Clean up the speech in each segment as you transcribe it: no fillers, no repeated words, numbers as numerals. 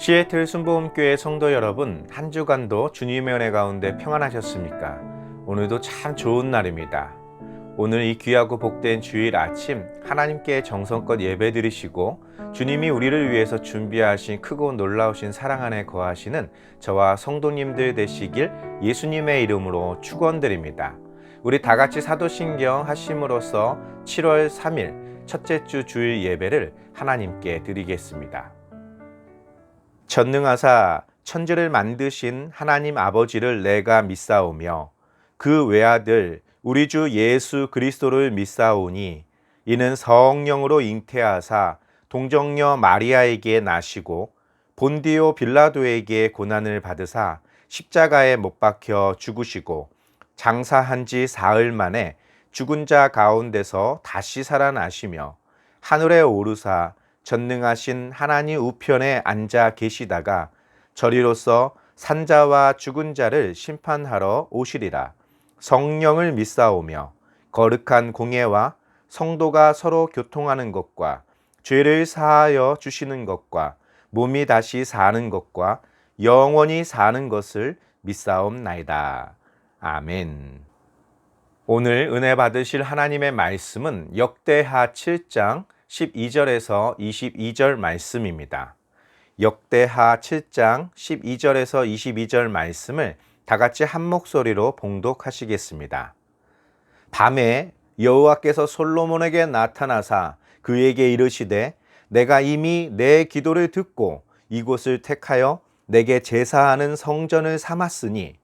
시애틀 순복음교회 성도 여러분, 한 주간도 주님의 은혜 가운데 평안하셨습니까? 오늘도 참 좋은 날입니다. 오늘 이 귀하고 복된 주일 아침 하나님께 정성껏 예배드리시고 주님이 우리를 위해서 준비하신 크고 놀라우신 사랑 안에 거하시는 저와 성도님들 되시길 예수님의 이름으로 축원드립니다. 우리 다 같이 사도신경 하심으로써 7월 3일 첫째 주 주일 예배를 하나님께 드리겠습니다. 전능하사 천지를 만드신 하나님 아버지를 내가 믿사오며 그 외아들 우리 주 예수 그리스도를 믿사오니 이는 성령으로 잉태하사 동정녀 마리아에게 나시고 본디오 빌라도에게 고난을 받으사 십자가에 못 박혀 죽으시고 장사한 지 사흘 만에 죽은 자 가운데서 다시 살아나시며 하늘에 오르사 전능하신 하나님 우편에 앉아 계시다가 저리로서 산자와 죽은 자를 심판하러 오시리라. 성령을 믿사오며 거룩한 공예와 성도가 서로 교통하는 것과 죄를 사하여 주시는 것과 몸이 다시 사는 것과 영원히 사는 것을 믿사옵나이다. 아멘. 오늘 은혜 받으실 하나님의 말씀은 역대하 7장 12절에서 22절 말씀입니다. 역대하 7장 12절에서 22절 말씀을 다 같이 한 목소리로 봉독하시겠습니다. 밤에 여호와께서 솔로몬에게 나타나사 그에게 이르시되 내가 이미 내 기도를 듣고 이곳을 택하여 내게 제사하는 성전을 삼았으니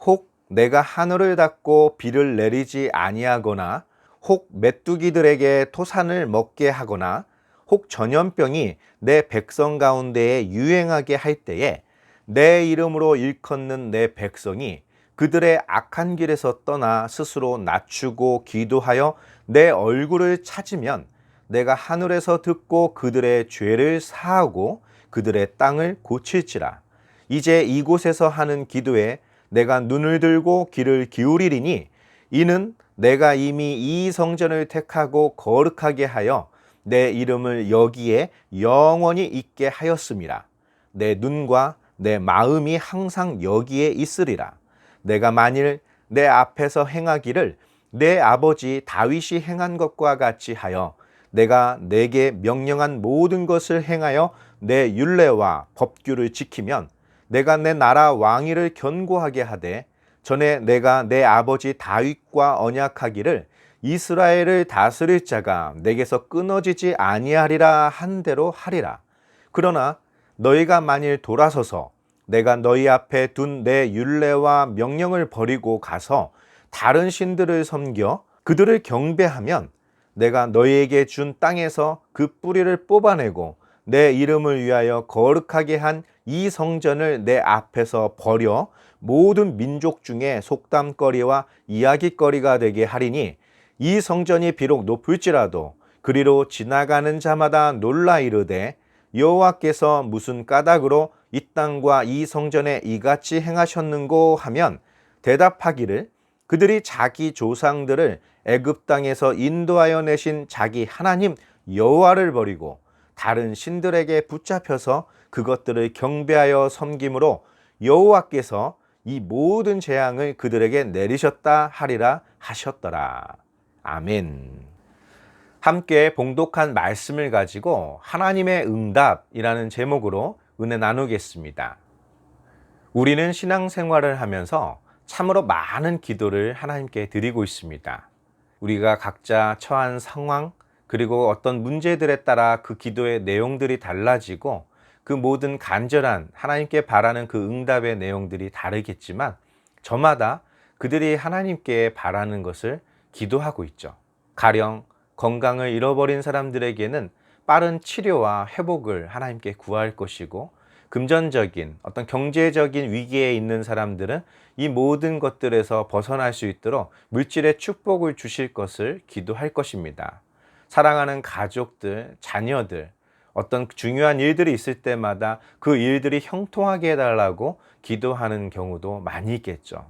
혹 내가 하늘을 닫고 비를 내리지 아니하거나 혹 메뚜기들에게 토산을 먹게 하거나 혹 전염병이 내 백성 가운데에 유행하게 할 때에 내 이름으로 일컫는 내 백성이 그들의 악한 길에서 떠나 스스로 낮추고 기도하여 내 얼굴을 찾으면 내가 하늘에서 듣고 그들의 죄를 사하고 그들의 땅을 고칠지라. 이제 이곳에서 하는 기도에 내가 눈을 들고 귀를 기울이리니 이는 내가 이미 이 성전을 택하고 거룩하게 하여 내 이름을 여기에 영원히 있게 하였음이라. 내 눈과 내 마음이 항상 여기에 있으리라. 내가 만일 내 앞에서 행하기를 내 아버지 다윗이 행한 것과 같이 하여 내가 내게 명령한 모든 것을 행하여 내 율례와 법규를 지키면 내가 내 나라 왕위를 견고하게 하되 전에 내가 내 아버지 다윗과 언약하기를 이스라엘을 다스릴 자가 내게서 끊어지지 아니하리라 한 대로 하리라. 그러나 너희가 만일 돌아서서 내가 너희 앞에 둔 내 율례와 명령을 버리고 가서 다른 신들을 섬겨 그들을 경배하면 내가 너희에게 준 땅에서 그 뿌리를 뽑아내고 내 이름을 위하여 거룩하게 한 이 성전을 내 앞에서 버려 모든 민족 중에 속담거리와 이야기거리가 되게 하리니 이 성전이 비록 높을지라도 그리로 지나가는 자마다 놀라 이르되 여호와께서 무슨 까닭으로 이 땅과 이 성전에 이같이 행하셨는고 하면 대답하기를 그들이 자기 조상들을 애굽 땅에서 인도하여 내신 자기 하나님 여호와를 버리고 다른 신들에게 붙잡혀서 그것들을 경배하여 섬김으로 여호와께서 이 모든 재앙을 그들에게 내리셨다 하리라 하셨더라. 아멘. 함께 봉독한 말씀을 가지고 하나님의 응답이라는 제목으로 은혜 나누겠습니다. 우리는 신앙생활을 하면서 참으로 많은 기도를 하나님께 드리고 있습니다. 우리가 각자 처한 상황 그리고 어떤 문제들에 따라 그 기도의 내용들이 달라지고 그 모든 간절한 하나님께 바라는 그 응답의 내용들이 다르겠지만 저마다 그들이 하나님께 바라는 것을 기도하고 있죠. 가령 건강을 잃어버린 사람들에게는 빠른 치료와 회복을 하나님께 구할 것이고 금전적인 어떤 경제적인 위기에 있는 사람들은 이 모든 것들에서 벗어날 수 있도록 물질의 축복을 주실 것을 기도할 것입니다. 사랑하는 가족들, 자녀들, 어떤 중요한 일들이 있을 때마다 그 일들이 형통하게 해달라고 기도하는 경우도 많이 있겠죠.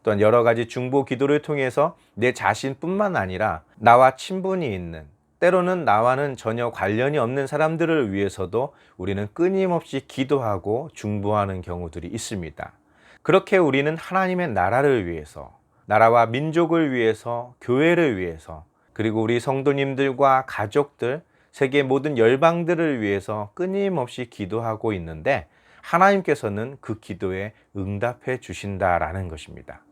또한 여러 가지 중보 기도를 통해서 내 자신뿐만 아니라 나와 친분이 있는 때로는 나와는 전혀 관련이 없는 사람들을 위해서도 우리는 끊임없이 기도하고 중보하는 경우들이 있습니다. 그렇게 우리는 하나님의 나라를 위해서, 나라와 민족을 위해서, 교회를 위해서, 그리고 우리 성도님들과 가족들, 세계 모든 열방들을 위해서 끊임없이 기도하고 있는데 하나님께서는 그 기도에 응답해 주신다라는 것입니다.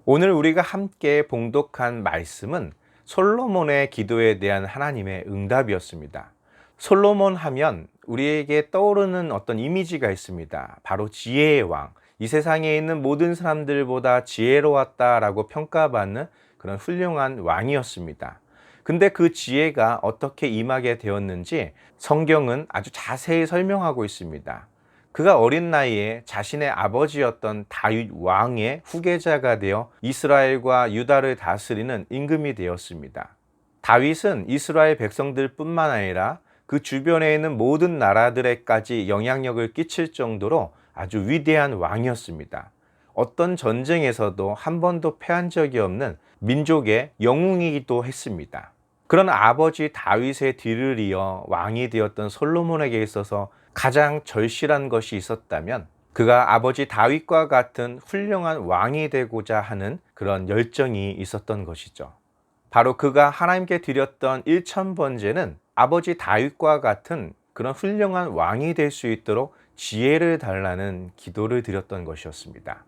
오늘 우리가 함께 봉독한 말씀은 솔로몬의 기도에 대한 하나님의 응답이었습니다. 솔로몬 하면 우리에게 떠오르는 어떤 이미지가 있습니다. 바로 지혜의 왕, 이 세상에 있는 모든 사람들보다 지혜로웠다라고 평가받는 그런 훌륭한 왕이었습니다. 근데 그 지혜가 어떻게 임하게 되었는지 성경은 아주 자세히 설명하고 있습니다. 그가 어린 나이에 자신의 아버지였던 다윗 왕의 후계자가 되어 이스라엘과 유다를 다스리는 임금이 되었습니다. 다윗은 이스라엘 백성들뿐만 아니라 그 주변에 있는 모든 나라들에까지 영향력을 끼칠 정도로 아주 위대한 왕이었습니다. 어떤 전쟁에서도 한 번도 패한 적이 없는 민족의 영웅이기도 했습니다. 그런 아버지 다윗의 뒤를 이어 왕이 되었던 솔로몬에게 있어서 가장 절실한 것이 있었다면 그가 아버지 다윗과 같은 훌륭한 왕이 되고자 하는 그런 열정이 있었던 것이죠. 바로 그가 하나님께 드렸던 1000번제는 아버지 다윗과 같은 그런 훌륭한 왕이 될 수 있도록 지혜를 달라는 기도를 드렸던 것이었습니다.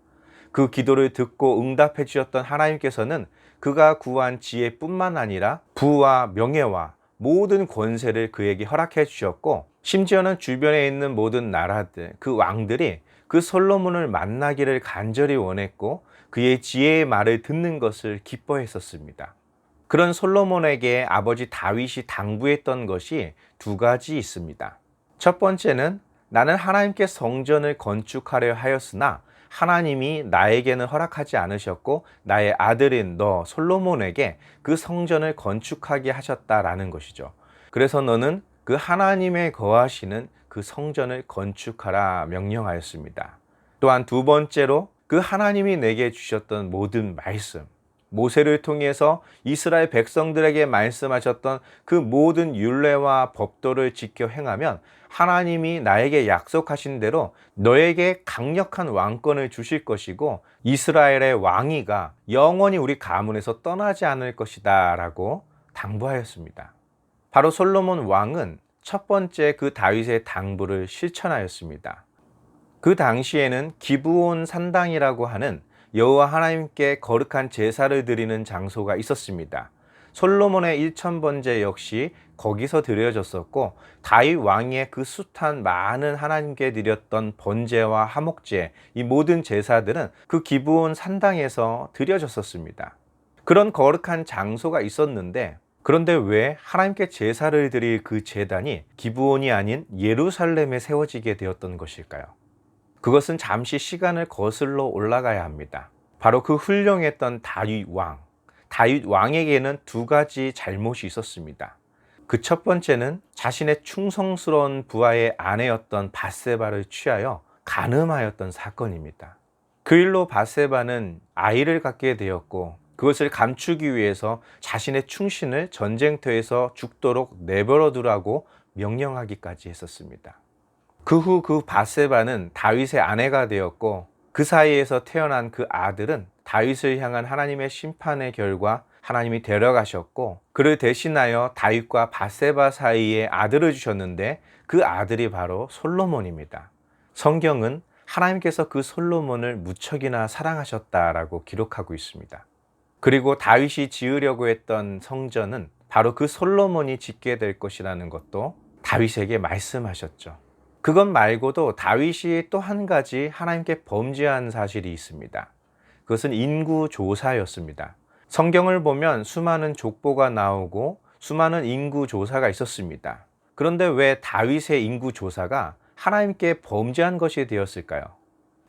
그 기도를 듣고 응답해 주셨던 하나님께서는 그가 구한 지혜뿐만 아니라 부와 명예와 모든 권세를 그에게 허락해 주셨고, 심지어는 주변에 있는 모든 나라들, 그 왕들이 그 솔로몬을 만나기를 간절히 원했고 그의 지혜의 말을 듣는 것을 기뻐했었습니다. 그런 솔로몬에게 아버지 다윗이 당부했던 것이 두 가지 있습니다. 첫 번째는 나는 하나님께 성전을 건축하려 하였으나 하나님이 나에게는 허락하지 않으셨고 나의 아들인 너 솔로몬에게 그 성전을 건축하게 하셨다라는 것이죠. 그래서 너는 그 하나님의 거하시는 그 성전을 건축하라 명령하였습니다. 또한 두 번째로 그 하나님이 내게 주셨던 모든 말씀, 모세를 통해서 이스라엘 백성들에게 말씀하셨던 그 모든 율례와 법도를 지켜 행하면 하나님이 나에게 약속하신 대로 너에게 강력한 왕권을 주실 것이고 이스라엘의 왕위가 영원히 우리 가문에서 떠나지 않을 것이다 라고 당부하였습니다. 바로 솔로몬 왕은 첫 번째 그 다윗의 당부를 실천하였습니다. 그 당시에는 기브온 산당이라고 하는 여호와 하나님께 거룩한 제사를 드리는 장소가 있었습니다. 솔로몬의 1000번제 역시 거기서 드려졌었고 다윗 왕의 그 숱한 많은 하나님께 드렸던 번제와 화목제, 이 모든 제사들은 그 기브온 산당에서 드려졌었습니다. 그런 거룩한 장소가 있었는데 그런데 왜 하나님께 제사를 드릴 그 제단이 기브온이 아닌 예루살렘에 세워지게 되었던 것일까요? 그것은 잠시 시간을 거슬러 올라가야 합니다. 바로 그 훌륭했던 다윗 왕에게는 두 가지 잘못이 있었습니다. 그 첫 번째는 자신의 충성스러운 부하의 아내였던 밧세바를 취하여 간음하였던 사건입니다. 그 일로 밧세바는 아이를 갖게 되었고 그것을 감추기 위해서 자신의 충신을 전쟁터에서 죽도록 내버려 두라고 명령하기까지 했었습니다. 그 후 그 밧세바는 다윗의 아내가 되었고 그 사이에서 태어난 그 아들은 다윗을 향한 하나님의 심판의 결과 하나님이 데려가셨고 그를 대신하여 다윗과 밧세바 사이에 아들을 주셨는데 그 아들이 바로 솔로몬입니다. 성경은 하나님께서 그 솔로몬을 무척이나 사랑하셨다라고 기록하고 있습니다. 그리고 다윗이 지으려고 했던 성전은 바로 그 솔로몬이 짓게 될 것이라는 것도 다윗에게 말씀하셨죠. 그것 말고도 다윗이 또 한 가지 하나님께 범죄한 사실이 있습니다. 그것은 인구조사였습니다. 성경을 보면 수많은 족보가 나오고 수많은 인구조사가 있었습니다. 그런데 왜 다윗의 인구조사가 하나님께 범죄한 것이 되었을까요?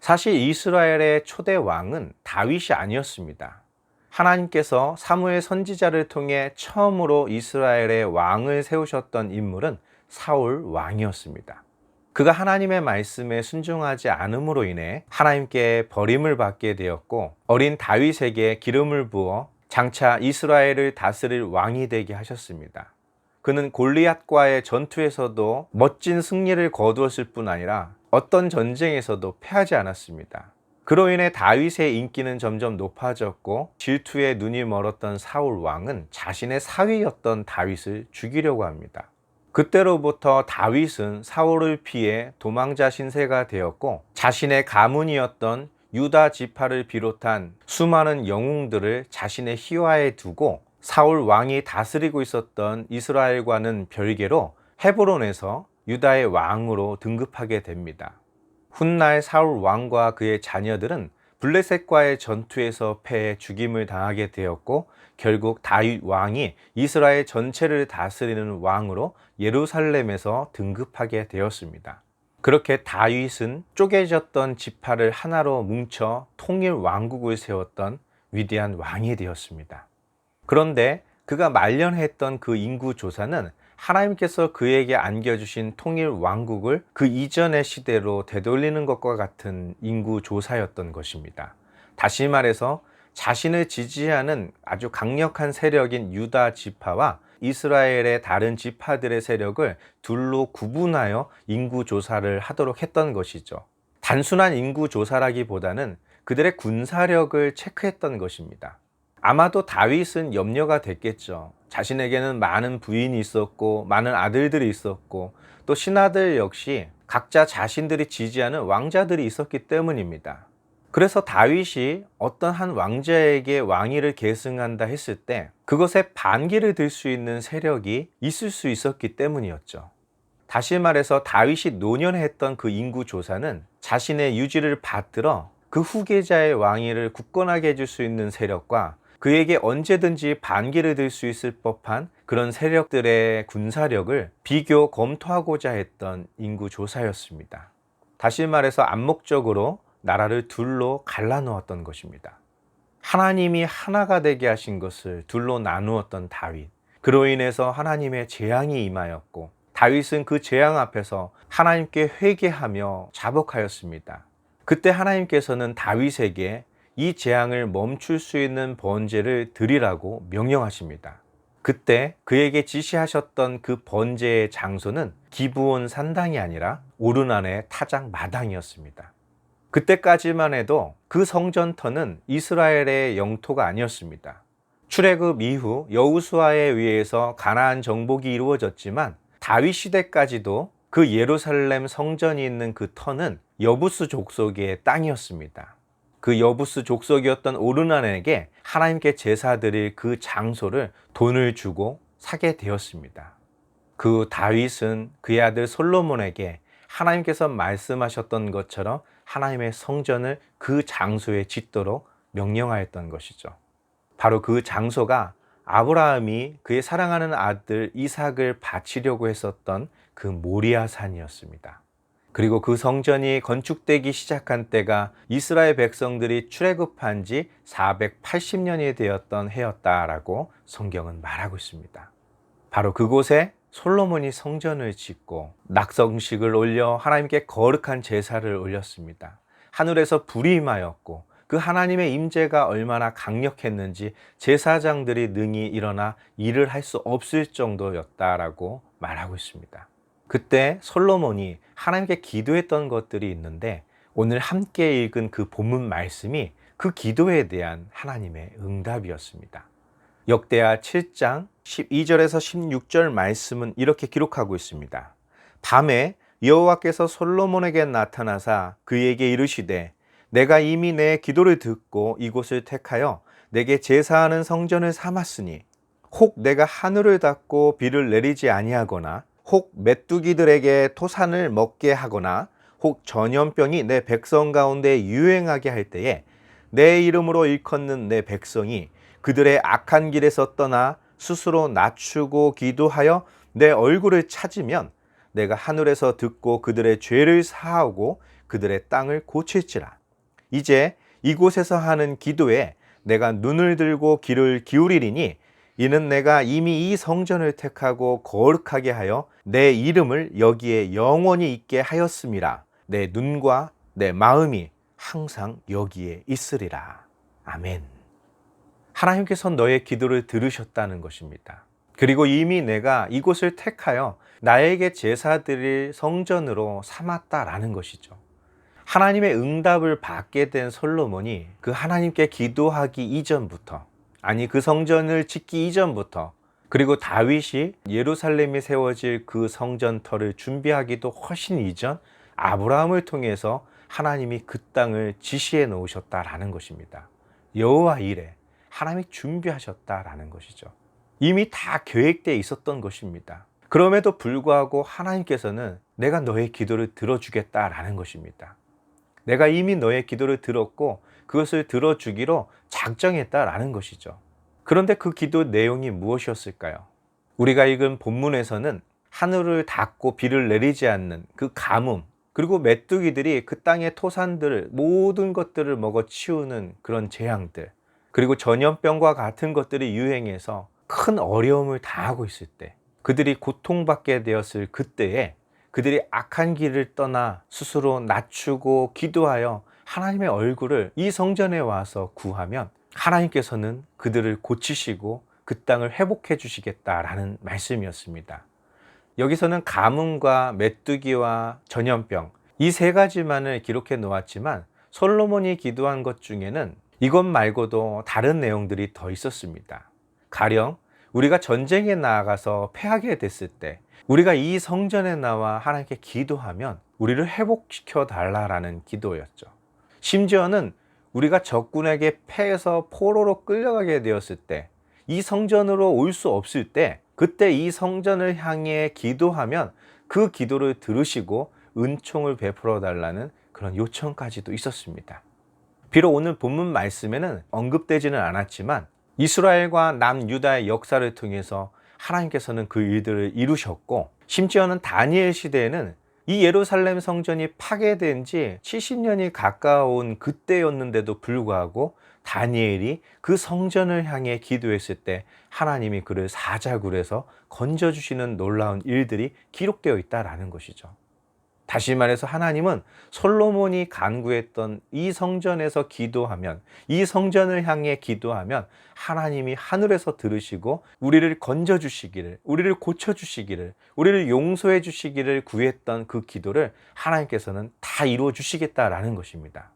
사실 이스라엘의 초대 왕은 다윗이 아니었습니다. 하나님께서 사무엘 선지자를 통해 처음으로 이스라엘의 왕을 세우셨던 인물은 사울 왕이었습니다. 그가 하나님의 말씀에 순종하지 않음으로 인해 하나님께 버림을 받게 되었고 어린 다윗에게 기름을 부어 장차 이스라엘을 다스릴 왕이 되게 하셨습니다. 그는 골리앗과의 전투에서도 멋진 승리를 거두었을 뿐 아니라 어떤 전쟁에서도 패하지 않았습니다. 그로 인해 다윗의 인기는 점점 높아졌고 질투에 눈이 멀었던 사울 왕은 자신의 사위였던 다윗을 죽이려고 합니다. 그때로부터 다윗은 사울을 피해 도망자 신세가 되었고 자신의 가문이었던 유다 지파를 비롯한 수많은 영웅들을 자신의 희화에 두고 사울 왕이 다스리고 있었던 이스라엘과는 별개로 헤브론에서 유다의 왕으로 등극하게 됩니다. 훗날 사울 왕과 그의 자녀들은 블레셋과의 전투에서 패해 죽임을 당하게 되었고 결국 다윗 왕이 이스라엘 전체를 다스리는 왕으로 예루살렘에서 등극하게 되었습니다. 그렇게 다윗은 쪼개졌던 지파를 하나로 뭉쳐 통일 왕국을 세웠던 위대한 왕이 되었습니다. 그런데 그가 말년했던 그 인구 조사는 하나님께서 그에게 안겨주신 통일 왕국을 그 이전의 시대로 되돌리는 것과 같은 인구 조사였던 것입니다. 다시 말해서 자신을 지지하는 아주 강력한 세력인 유다 지파와 이스라엘의 다른 지파들의 세력을 둘로 구분하여 인구 조사를 하도록 했던 것이죠. 단순한 인구 조사라기보다는 그들의 군사력을 체크했던 것입니다. 아마도 다윗은 염려가 됐겠죠. 자신에게는 많은 부인이 있었고 많은 아들들이 있었고 또 신하들 역시 각자 자신들이 지지하는 왕자들이 있었기 때문입니다. 그래서 다윗이 어떤 한 왕자에게 왕위를 계승한다 했을 때 그것에 반기를 들 수 있는 세력이 있을 수 있었기 때문이었죠. 다시 말해서 다윗이 노년했던 그 인구 조사는 자신의 유지를 받들어 그 후계자의 왕위를 굳건하게 해줄 수 있는 세력과 그에게 언제든지 반기를 들 수 있을 법한 그런 세력들의 군사력을 비교 검토하고자 했던 인구 조사였습니다. 다시 말해서 암묵적으로 나라를 둘로 갈라놓았던 것입니다. 하나님이 하나가 되게 하신 것을 둘로 나누었던 다윗. 그로 인해서 하나님의 재앙이 임하였고 다윗은 그 재앙 앞에서 하나님께 회개하며 자복하였습니다. 그때 하나님께서는 다윗에게 이 재앙을 멈출 수 있는 번제를 드리라고 명령하십니다. 그때 그에게 지시하셨던 그 번제의 장소는 기브온 산당이 아니라 오르난의 타작 마당이었습니다. 그때까지만 해도 그 성전터는 이스라엘의 영토가 아니었습니다. 출애굽 이후 여호수아에 의해서 가나안 정복이 이루어졌지만 다윗 시대까지도 그 예루살렘 성전이 있는 그 터는 여부스 족속의 땅이었습니다. 그 여부스 족속이었던 오르난에게 하나님께 제사 드릴 그 장소를 돈을 주고 사게 되었습니다. 그 다윗은 그의 아들 솔로몬에게 하나님께서 말씀하셨던 것처럼 하나님의 성전을 그 장소에 짓도록 명령하였던 것이죠. 바로 그 장소가 아브라함이 그의 사랑하는 아들 이삭을 바치려고 했었던 그 모리아 산이었습니다. 그리고 그 성전이 건축되기 시작한 때가 이스라엘 백성들이 출애굽한 지 480년이 되었던 해였다라고 성경은 말하고 있습니다. 바로 그곳에 솔로몬이 성전을 짓고 낙성식을 올려 하나님께 거룩한 제사를 올렸습니다. 하늘에서 불이 임하였고 그 하나님의 임재가 얼마나 강력했는지 제사장들이 능히 일어나 일을 할 수 없을 정도였다라고 말하고 있습니다. 그때 솔로몬이 하나님께 기도했던 것들이 있는데 오늘 함께 읽은 그 본문 말씀이 그 기도에 대한 하나님의 응답이었습니다. 역대하 7장 12절에서 16절 말씀은 이렇게 기록하고 있습니다. 밤에 여호와께서 솔로몬에게 나타나사 그에게 이르시되 내가 이미 내 기도를 듣고 이곳을 택하여 내게 제사하는 성전을 삼았으니 혹 내가 하늘을 닫고 비를 내리지 아니하거나 혹 메뚜기들에게 토산을 먹게 하거나 혹 전염병이 내 백성 가운데 유행하게 할 때에 내 이름으로 일컫는 내 백성이 그들의 악한 길에서 떠나 스스로 낮추고 기도하여 내 얼굴을 찾으면 내가 하늘에서 듣고 그들의 죄를 사하고 그들의 땅을 고칠지라. 이제 이곳에서 하는 기도에 내가 눈을 들고 귀를 기울이리니 이는 내가 이미 이 성전을 택하고 거룩하게 하여 내 이름을 여기에 영원히 있게 하였음이라. 내 눈과 내 마음이 항상 여기에 있으리라. 아멘. 하나님께서 너의 기도를 들으셨다는 것입니다. 그리고 이미 내가 이곳을 택하여 나에게 제사 드릴 성전으로 삼았다라는 것이죠. 하나님의 응답을 받게 된 솔로몬이 그 하나님께 기도하기 이전부터, 아니 그 성전을 짓기 이전부터, 그리고 다윗이 예루살렘이 세워질 그 성전터를 준비하기도 훨씬 이전 아브라함을 통해서 하나님이 그 땅을 지시해 놓으셨다라는 것입니다. 여호와 이레, 하나님이 준비하셨다라는 것이죠. 이미 다 계획되어 있었던 것입니다. 그럼에도 불구하고 하나님께서는 내가 너의 기도를 들어주겠다라는 것입니다. 내가 이미 너의 기도를 들었고 그것을 들어주기로 작정했다라는 것이죠. 그런데 그 기도 내용이 무엇이었을까요? 우리가 읽은 본문에서는 하늘을 닫고 비를 내리지 않는 그 가뭄, 그리고 메뚜기들이 그 땅의 토산들 모든 것들을 먹어 치우는 그런 재앙들, 그리고 전염병과 같은 것들이 유행해서 큰 어려움을 당하고 있을 때, 그들이 고통받게 되었을 그때에 그들이 악한 길을 떠나 스스로 낮추고 기도하여 하나님의 얼굴을 이 성전에 와서 구하면 하나님께서는 그들을 고치시고 그 땅을 회복해 주시겠다라는 말씀이었습니다. 여기서는 가뭄과 메뚜기와 전염병, 이 세 가지만을 기록해 놓았지만 솔로몬이 기도한 것 중에는 이것 말고도 다른 내용들이 더 있었습니다. 가령 우리가 전쟁에 나아가서 패하게 됐을 때 우리가 이 성전에 나와 하나님께 기도하면 우리를 회복시켜 달라라는 기도였죠. 심지어는 우리가 적군에게 패해서 포로로 끌려가게 되었을 때, 이 성전으로 올 수 없을 때, 그때 이 성전을 향해 기도하면 그 기도를 들으시고 은총을 베풀어 달라는 그런 요청까지도 있었습니다. 비록 오늘 본문 말씀에는 언급되지는 않았지만 이스라엘과 남유다의 역사를 통해서 하나님께서는 그 일들을 이루셨고, 심지어는 다니엘 시대에는 이 예루살렘 성전이 파괴된 지 70년이 가까운 그때였는데도 불구하고 다니엘이 그 성전을 향해 기도했을 때 하나님이 그를 사자굴에서 건져주시는 놀라운 일들이 기록되어 있다는 것이죠. 다시 말해서 하나님은 솔로몬이 간구했던 이 성전에서 기도하면, 이 성전을 향해 기도하면 하나님이 하늘에서 들으시고 우리를 건져주시기를, 우리를 고쳐주시기를, 우리를 용서해 주시기를 구했던 그 기도를 하나님께서는 다 이루어 주시겠다라는 것입니다.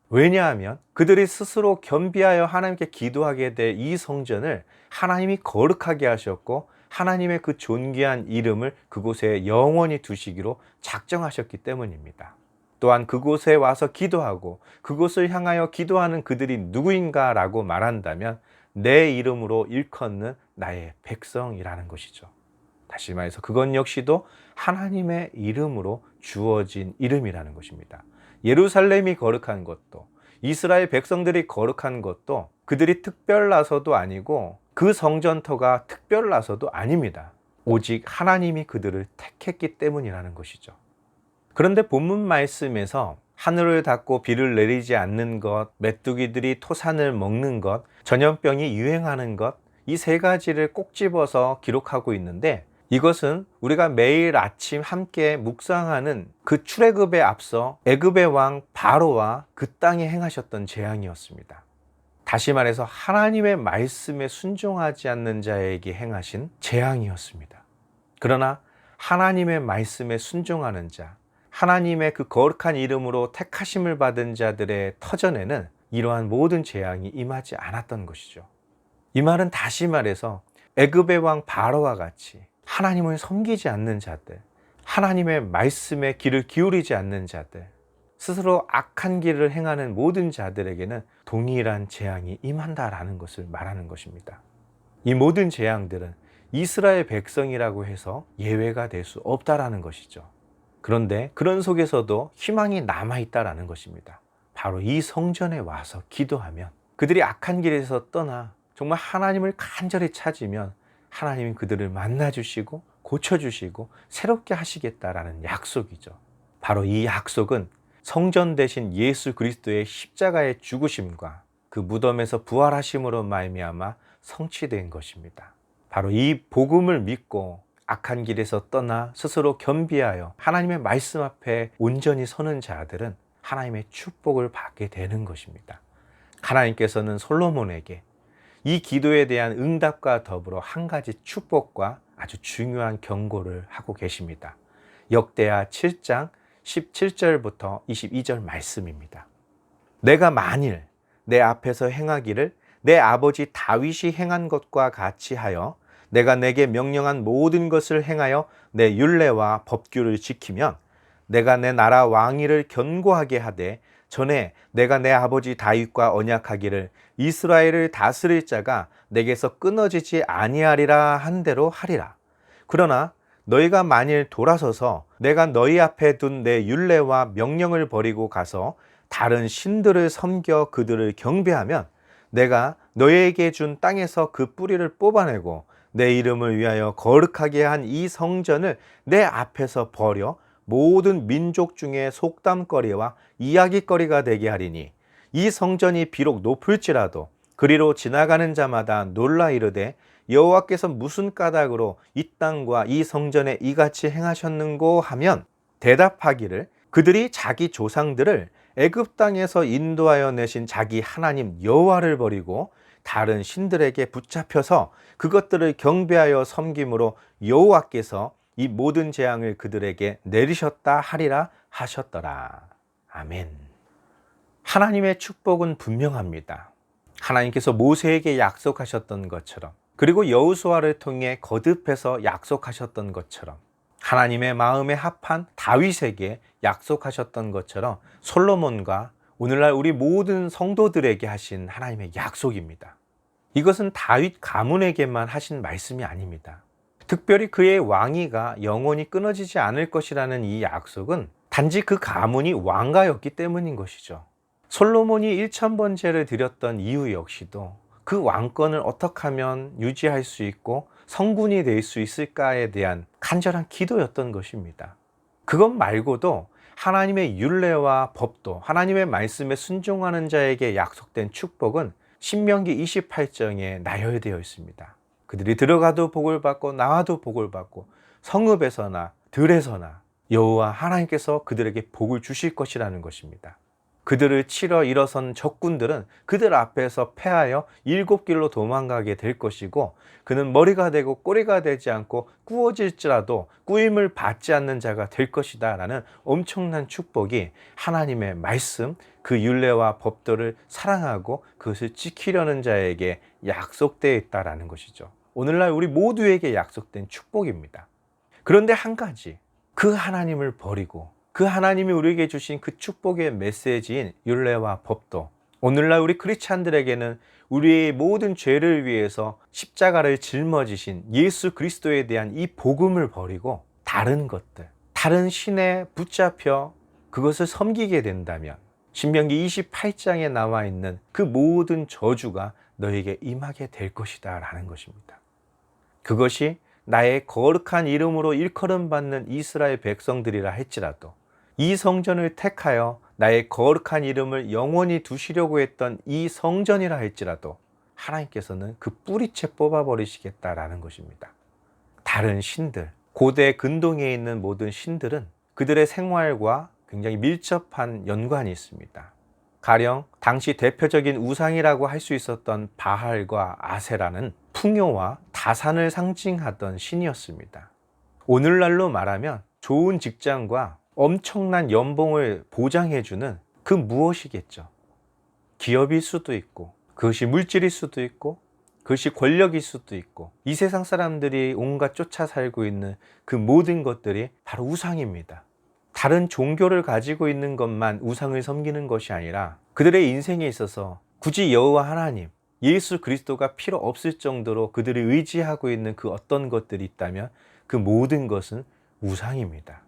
왜냐하면 그들이 스스로 겸비하여 하나님께 기도하게 될 이 성전을 하나님이 거룩하게 하셨고 하나님의 그 존귀한 이름을 그곳에 영원히 두시기로 작정하셨기 때문입니다. 또한 그곳에 와서 기도하고 그곳을 향하여 기도하는 그들이 누구인가 라고 말한다면 내 이름으로 일컫는 나의 백성이라는 것이죠. 다시 말해서 그건 역시도 하나님의 이름으로 주어진 이름이라는 것입니다. 예루살렘이 거룩한 것도, 이스라엘 백성들이 거룩한 것도 그들이 특별나서도 아니고 그 성전터가 특별나서도 아닙니다. 오직 하나님이 그들을 택했기 때문이라는 것이죠. 그런데 본문 말씀에서 하늘을 닫고 비를 내리지 않는 것, 메뚜기들이 토산을 먹는 것, 전염병이 유행하는 것, 이 세 가지를 꼭 집어서 기록하고 있는데, 이것은 우리가 매일 아침 함께 묵상하는 그 출애굽에 앞서 애굽의 왕 바로와 그 땅에 행하셨던 재앙이었습니다. 다시 말해서 하나님의 말씀에 순종하지 않는 자에게 행하신 재앙이었습니다. 그러나 하나님의 말씀에 순종하는 자, 하나님의 그 거룩한 이름으로 택하심을 받은 자들의 터전에는 이러한 모든 재앙이 임하지 않았던 것이죠. 이 말은 다시 말해서 애굽의 왕 바로와 같이 하나님을 섬기지 않는 자들, 하나님의 말씀에 귀를 기울이지 않는 자들, 스스로 악한 길을 행하는 모든 자들에게는 동일한 재앙이 임한다라는 것을 말하는 것입니다. 이 모든 재앙들은 이스라엘 백성이라고 해서 예외가 될 수 없다라는 것이죠. 그런데 그런 속에서도 희망이 남아있다라는 것입니다. 바로 이 성전에 와서 기도하면, 그들이 악한 길에서 떠나 정말 하나님을 간절히 찾으면 하나님이 그들을 만나주시고 고쳐주시고 새롭게 하시겠다라는 약속이죠. 바로 이 약속은 성전 대신 예수 그리스도의 십자가의 죽으심과 그 무덤에서 부활하심으로 말미암아 성취된 것입니다. 바로 이 복음을 믿고 악한 길에서 떠나 스스로 겸비하여 하나님의 말씀 앞에 온전히 서는 자들은 하나님의 축복을 받게 되는 것입니다. 하나님께서는 솔로몬에게 이 기도에 대한 응답과 더불어 한 가지 축복과 아주 중요한 경고를 하고 계십니다. 역대하 7장 17절부터 22절 말씀입니다. 내가 만일 내 앞에서 행하기를 내 아버지 다윗이 행한 것과 같이 하여 내가 내게 명령한 모든 것을 행하여 내 율례와 법규를 지키면 내가 내 나라 왕위를 견고하게 하되 전에 내가 내 아버지 다윗과 언약하기를 이스라엘을 다스릴 자가 내게서 끊어지지 아니하리라 한 대로 하리라. 그러나 너희가 만일 돌아서서 내가 너희 앞에 둔 내 율례와 명령을 버리고 가서 다른 신들을 섬겨 그들을 경배하면 내가 너희에게 준 땅에서 그 뿌리를 뽑아내고 내 이름을 위하여 거룩하게 한 이 성전을 내 앞에서 버려 모든 민족 중에 속담거리와 이야기거리가 되게 하리니 이 성전이 비록 높을지라도 그리로 지나가는 자마다 놀라 이르되 여호와께서 무슨 까닭으로 이 땅과 이 성전에 이같이 행하셨는고 하면 대답하기를 그들이 자기 조상들을 애굽 땅에서 인도하여 내신 자기 하나님 여호와를 버리고 다른 신들에게 붙잡혀서 그것들을 경배하여 섬김으로 여호와께서 이 모든 재앙을 그들에게 내리셨다 하리라 하셨더라. 아멘. 하나님의 축복은 분명합니다. 하나님께서 모세에게 약속하셨던 것처럼 그리고 여호수아를 통해 거듭해서 약속하셨던 것처럼 하나님의 마음에 합한 다윗에게 약속하셨던 것처럼 솔로몬과 오늘날 우리 모든 성도들에게 하신 하나님의 약속입니다. 이것은 다윗 가문에게만 하신 말씀이 아닙니다. 특별히 그의 왕위가 영원히 끊어지지 않을 것이라는 이 약속은 단지 그 가문이 왕가였기 때문인 것이죠. 솔로몬이 1000번제를 드렸던 이유 역시도 그 왕권을 어떻게 하면 유지할 수 있고 성군이 될 수 있을까에 대한 간절한 기도였던 것입니다. 그것 말고도 하나님의 율례와 법도 하나님의 말씀에 순종하는 자에게 약속된 축복은 신명기 28장에 나열되어 있습니다. 그들이 들어가도 복을 받고 나와도 복을 받고 성읍에서나 들에서나 여호와 하나님께서 그들에게 복을 주실 것이라는 것입니다. 그들을 치러 일어선 적군들은 그들 앞에서 패하여 7길로 도망가게 될 것이고 그는 머리가 되고 꼬리가 되지 않고 꾸어질지라도 꾸임을 받지 않는 자가 될 것이다 라는 엄청난 축복이 하나님의 말씀 그 율례와 법도를 사랑하고 그것을 지키려는 자에게 약속되어 있다라는 것이죠. 오늘날 우리 모두에게 약속된 축복입니다. 그런데 한 가지, 그 하나님을 버리고 그 하나님이 우리에게 주신 그 축복의 메시지인 율례와 법도 오늘날 우리 크리스찬들에게는 우리의 모든 죄를 위해서 십자가를 짊어지신 예수 그리스도에 대한 이 복음을 버리고 다른 것들, 다른 신에 붙잡혀 그것을 섬기게 된다면 신명기 28장에 나와 있는 그 모든 저주가 너에게 임하게 될 것이다 라는 것입니다. 그것이 나의 거룩한 이름으로 일컬음 받는 이스라엘 백성들이라 할지라도 이 성전을 택하여 나의 거룩한 이름을 영원히 두시려고 했던 이 성전이라 할지라도 하나님께서는 그 뿌리채 뽑아버리시겠다라는 것입니다. 다른 신들, 고대 근동에 있는 모든 신들은 그들의 생활과 굉장히 밀접한 연관이 있습니다. 가령 당시 대표적인 우상이라고 할 수 있었던 바할과 아세라는 풍요와 다산을 상징하던 신이었습니다. 오늘날로 말하면 좋은 직장과 엄청난 연봉을 보장해주는 그 무엇이겠죠? 기업일 수도 있고 그것이 물질일 수도 있고 그것이 권력일 수도 있고 이 세상 사람들이 온갖 쫓아 살고 있는 그 모든 것들이 바로 우상입니다. 다른 종교를 가지고 있는 것만 우상을 섬기는 것이 아니라 그들의 인생에 있어서 굳이 여호와 하나님, 예수 그리스도가 필요 없을 정도로 그들이 의지하고 있는 그 어떤 것들이 있다면 그 모든 것은 우상입니다.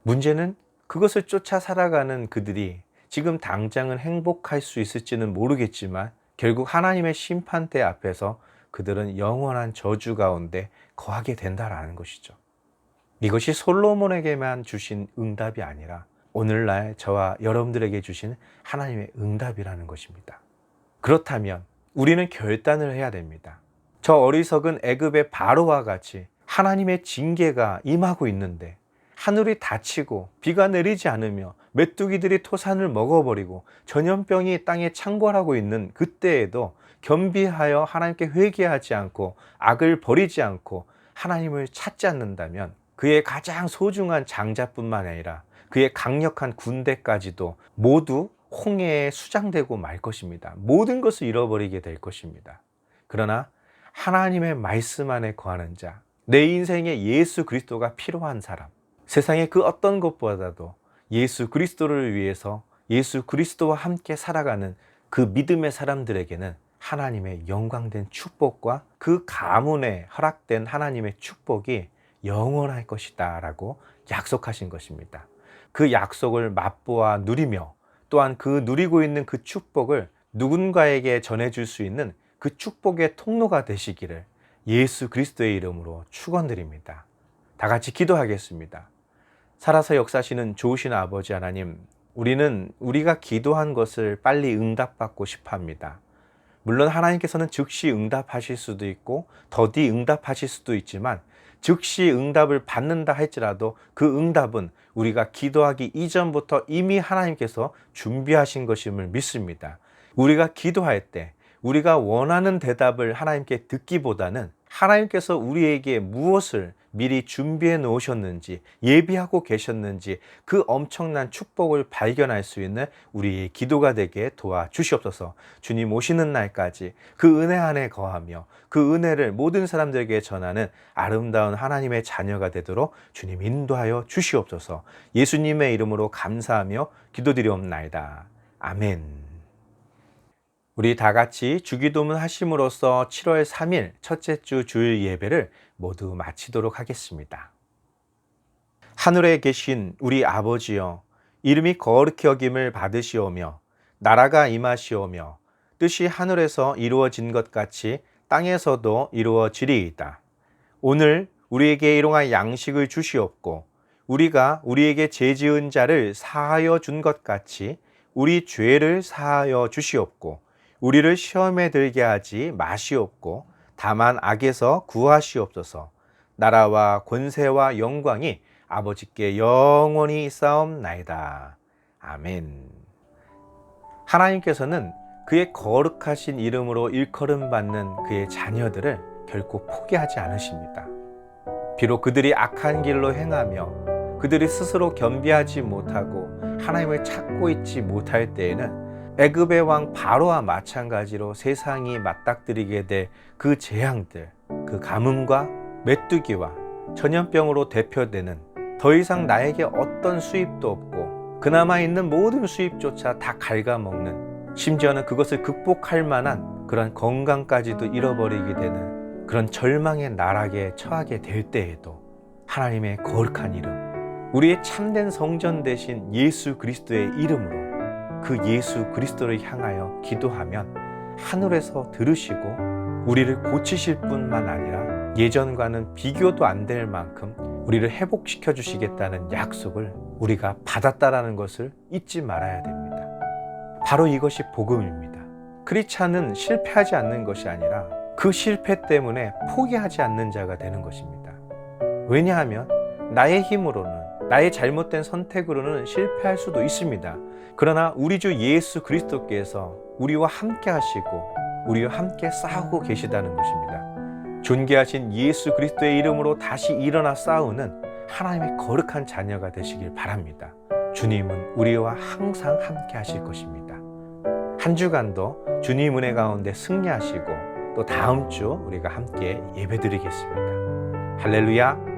문제는 그것을 쫓아 살아가는 그들이 지금 당장은 행복할 수 있을지는 모르겠지만 결국 하나님의 심판대 앞에서 그들은 영원한 저주 가운데 거하게 된다라는 것이죠. 이것이 솔로몬에게만 주신 응답이 아니라 오늘날 저와 여러분들에게 주신 하나님의 응답이라는 것입니다. 그렇다면 우리는 결단을 해야 됩니다. 저 어리석은 애굽의 바로와 같이 하나님의 징계가 임하고 있는데 하늘이 닫히고 비가 내리지 않으며 메뚜기들이 토산을 먹어버리고 전염병이 땅에 창궐하고 있는 그때에도 겸비하여 하나님께 회개하지 않고 악을 버리지 않고 하나님을 찾지 않는다면 그의 가장 소중한 장자뿐만 아니라 그의 강력한 군대까지도 모두 홍해에 수장되고 말 것입니다. 모든 것을 잃어버리게 될 것입니다. 그러나 하나님의 말씀 안에 거하는 자, 내 인생에 예수 그리스도가 필요한 사람, 세상의 그 어떤 것보다도 예수 그리스도를 위해서 예수 그리스도와 함께 살아가는 그 믿음의 사람들에게는 하나님의 영광된 축복과 그 가문에 허락된 하나님의 축복이 영원할 것이다 라고 약속하신 것입니다. 그 약속을 맛보아 누리며 또한 그 누리고 있는 그 축복을 누군가에게 전해줄 수 있는 그 축복의 통로가 되시기를 예수 그리스도의 이름으로 축원드립니다. 다 같이 기도하겠습니다. 살아서 역사하시는 좋으신 아버지 하나님, 우리는 우리가 기도한 것을 빨리 응답받고 싶어 합니다. 물론 하나님께서는 즉시 응답하실 수도 있고 더디 응답하실 수도 있지만 즉시 응답을 받는다 할지라도 그 응답은 우리가 기도하기 이전부터 이미 하나님께서 준비하신 것임을 믿습니다. 우리가 기도할 때 우리가 원하는 대답을 하나님께 듣기보다는 하나님께서 우리에게 무엇을 미리 준비해 놓으셨는지, 예비하고 계셨는지 그 엄청난 축복을 발견할 수 있는 우리의 기도가 되게 도와주시옵소서. 주님 오시는 날까지 그 은혜 안에 거하며 그 은혜를 모든 사람들에게 전하는 아름다운 하나님의 자녀가 되도록 주님 인도하여 주시옵소서. 예수님의 이름으로 감사하며 기도드리옵나이다. 아멘. 우리 다 같이 주기도문 하심으로써 7월 3일 첫째 주 주일 예배를 모두 마치도록 하겠습니다. 하늘에 계신 우리 아버지여, 이름이 거룩히 여김을 받으시오며 나라가 임하시오며 뜻이 하늘에서 이루어진 것 같이 땅에서도 이루어지리이다. 오늘 우리에게 일용할 양식을 주시옵고 우리가 우리에게 죄 지은 자를 사하여 준 것 같이 우리 죄를 사하여 주시옵고 우리를 시험에 들게 하지 마시옵고 다만 악에서 구하시옵소서. 나라와 권세와 영광이 아버지께 영원히 있사옵나이다. 아멘. 하나님께서는 그의 거룩하신 이름으로 일컬음 받는 그의 자녀들을 결코 포기하지 않으십니다. 비록 그들이 악한 길로 행하며 그들이 스스로 겸비하지 못하고 하나님을 찾고 있지 못할 때에는 애굽의 왕 바로와 마찬가지로 세상이 맞닥뜨리게 될 그 재앙들, 그 가뭄과 메뚜기와 전염병으로 대표되는 더 이상 나에게 어떤 수입도 없고 그나마 있는 모든 수입조차 다 갉아먹는, 심지어는 그것을 극복할 만한 그런 건강까지도 잃어버리게 되는 그런 절망의 나락에 처하게 될 때에도 하나님의 거룩한 이름, 우리의 참된 성전 되신 예수 그리스도의 이름으로 그 예수 그리스도를 향하여 기도하면 하늘에서 들으시고 우리를 고치실 뿐만 아니라 예전과는 비교도 안 될 만큼 우리를 회복시켜 주시겠다는 약속을 우리가 받았다라는 것을 잊지 말아야 됩니다. 바로 이것이 복음입니다. 크리스찬은 실패하지 않는 것이 아니라 그 실패 때문에 포기하지 않는 자가 되는 것입니다. 왜냐하면 나의 힘으로는, 나의 잘못된 선택으로는 실패할 수도 있습니다. 그러나 우리 주 예수 그리스도께서 우리와 함께 하시고 우리와 함께 싸우고 계시다는 것입니다. 존귀하신 예수 그리스도의 이름으로 다시 일어나 싸우는 하나님의 거룩한 자녀가 되시길 바랍니다. 주님은 우리와 항상 함께 하실 것입니다. 한 주간도 주님 은혜 가운데 승리하시고 또 다음 주 우리가 함께 예배드리겠습니다. 할렐루야.